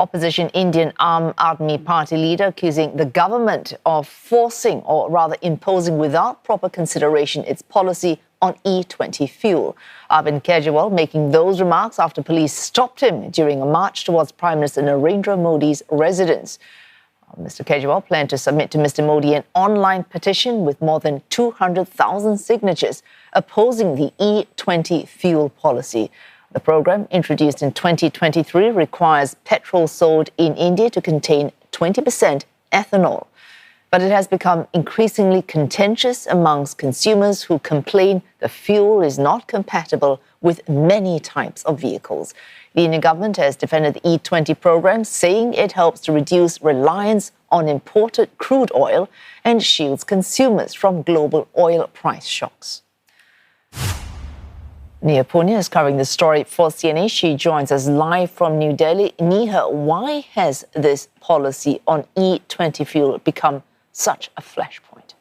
Opposition Indian Aam Aadmi Party leader accusing the government of forcing, or rather imposing without proper consideration, its policy on E20 fuel. Arvind Kejriwal making those remarks after police stopped him during a march towards Prime Minister Narendra Modi's residence. Mr. Kejriwal planned to submit to Mr. Modi an online petition with more than 200,000 signatures opposing the E20 fuel policy. The program, introduced in 2023, requires petrol sold in India to contain 20% ethanol. But it has become increasingly contentious amongst consumers who complain the fuel is not compatible with many types of vehicles. The Indian government has defended the E20 program, saying it helps to reduce reliance on imported crude oil and shields consumers from global oil price shocks. Neha Poonia is covering the story for CNA. She joins us live from New Delhi. Neha, why has this policy on E20 fuel become such a flashpoint?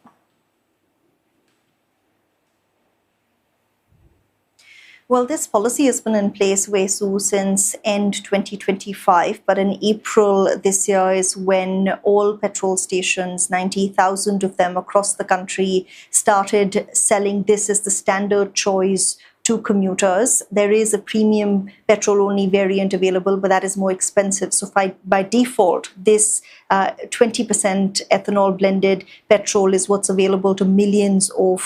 Well, this policy has been in place, Vesu, since end 2025. But in April this year is when all petrol stations, 90,000 of them across the country, started selling this as the standard choice to commuters. There is a premium petrol-only variant available, but that is more expensive. So by default, this 20% ethanol-blended petrol is what's available to millions of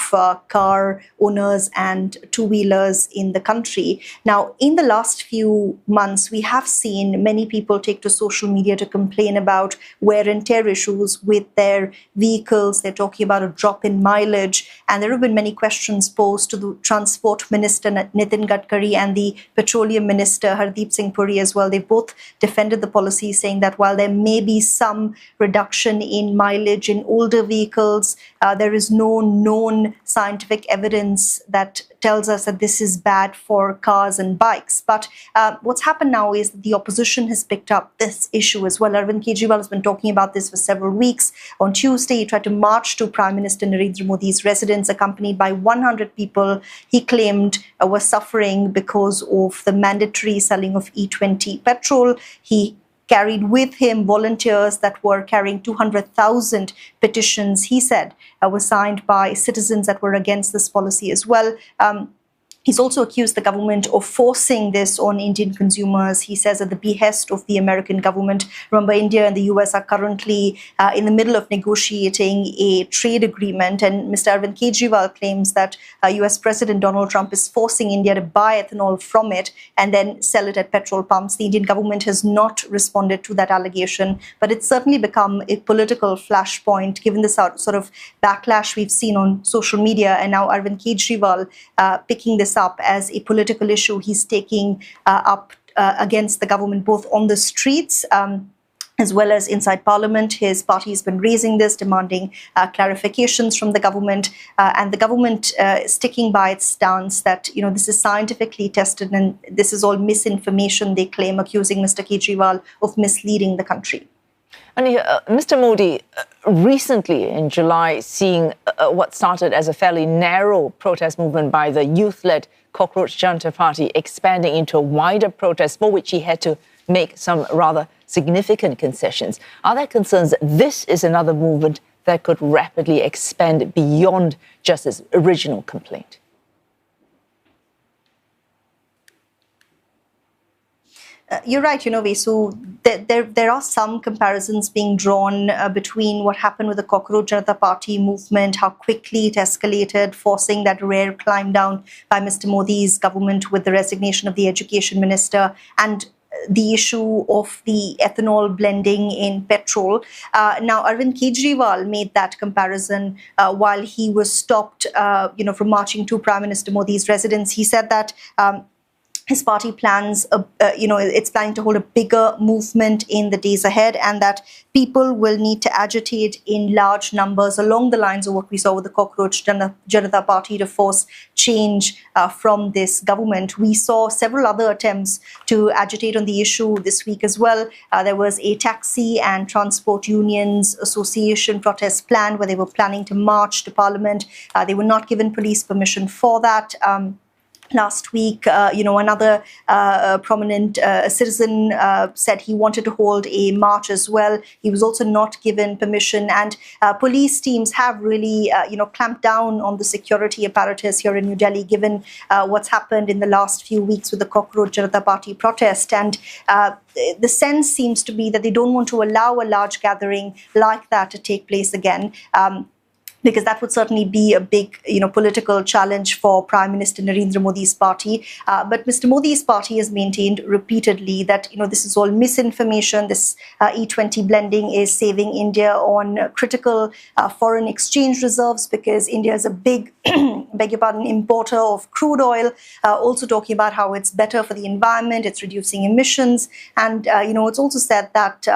car owners and two-wheelers in the country. Now, in the last few months, we have seen many people take to social media to complain about wear and tear issues with their vehicles. They're talking about a drop in mileage. And there have been many questions posed to the Transport Minister Nitin Gadkari and the Petroleum Minister Hardeep Singh Puri as well. They both defended the policy, saying that while there may be some reduction in mileage in older vehicles, there is no known scientific evidence that tells us that this is bad for cars and bikes. But what's happened now is that the opposition has picked up this issue as well. Arvind Kejriwal has been talking about this for several weeks. On Tuesday, he tried to march to Prime Minister Narendra Modi's residence, accompanied by 100 people he claimed were suffering because of the mandatory selling of E20 petrol. He carried with him volunteers that were carrying 200,000 petitions, he said, were signed by citizens that were against this policy as well. He's also accused the government of forcing this on Indian consumers. He says at the behest of the American government. Remember, India and the US are currently in the middle of negotiating a trade agreement. And Mr. Arvind Kejriwal claims that US President Donald Trump is forcing India to buy ethanol from it and then sell it at petrol pumps. The Indian government has not responded to that allegation, but it's certainly become a political flashpoint given the sort of backlash we've seen on social media. And now Arvind Kejriwal picking this up as a political issue he's taking up against the government, both on the streets as well as inside Parliament. His party has been raising this, demanding clarifications from the government, and the government sticking by its stance that, you know, this is scientifically tested and this is all misinformation, they claim, accusing Mr. Kejriwal of misleading the country. And Mr. Modi, recently in July, seeing what started as a fairly narrow protest movement by the youth-led Cockroach Janata Party expanding into a wider protest for which he had to make some rather significant concessions. Are there concerns that this is another movement that could rapidly expand beyond just its original complaint? You're right, Vesu. There are some comparisons being drawn between what happened with the Cockroach Janata Party movement, how quickly it escalated, forcing that rare climb down by Mr. Modi's government with the resignation of the education minister, and the issue of the ethanol blending in petrol. Now, Arvind Kejriwal made that comparison while he was stopped, from marching to Prime Minister Modi's residence. He said that his party plans, it's planning to hold a bigger movement in the days ahead, and that people will need to agitate in large numbers along the lines of what we saw with the Cockroach Janata Party to force change from this government. We saw several other attempts to agitate on the issue this week as well. There was a Taxi and Transport Unions Association protest planned where they were planning to march to Parliament. They were not given police permission for that. Last week, another prominent citizen said he wanted to hold a march as well. He was also not given permission, and police teams have really, clamped down on the security apparatus here in New Delhi, given what's happened in the last few weeks with the Cockroach Janata Party protest. And the sense seems to be that they don't want to allow a large gathering like that to take place again. Because that would certainly be a big, political challenge for Prime Minister Narendra Modi's party. But Mr. Modi's party has maintained repeatedly that, this is all misinformation. This E20 blending is saving India on critical foreign exchange reserves, because India is a big, importer of crude oil. Also talking about how it's better for the environment, it's reducing emissions. And, it's also said that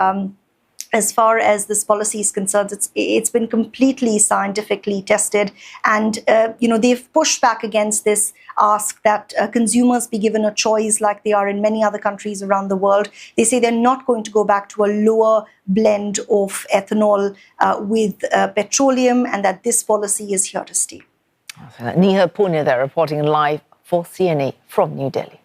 as far as this policy is concerned, it's been completely scientifically tested, and they've pushed back against this ask that consumers be given a choice like they are in many other countries around the world. They say they're not going to go back to a lower blend of ethanol with petroleum, and that this policy is here to stay. Neha Poonia there reporting live for CNA from New Delhi.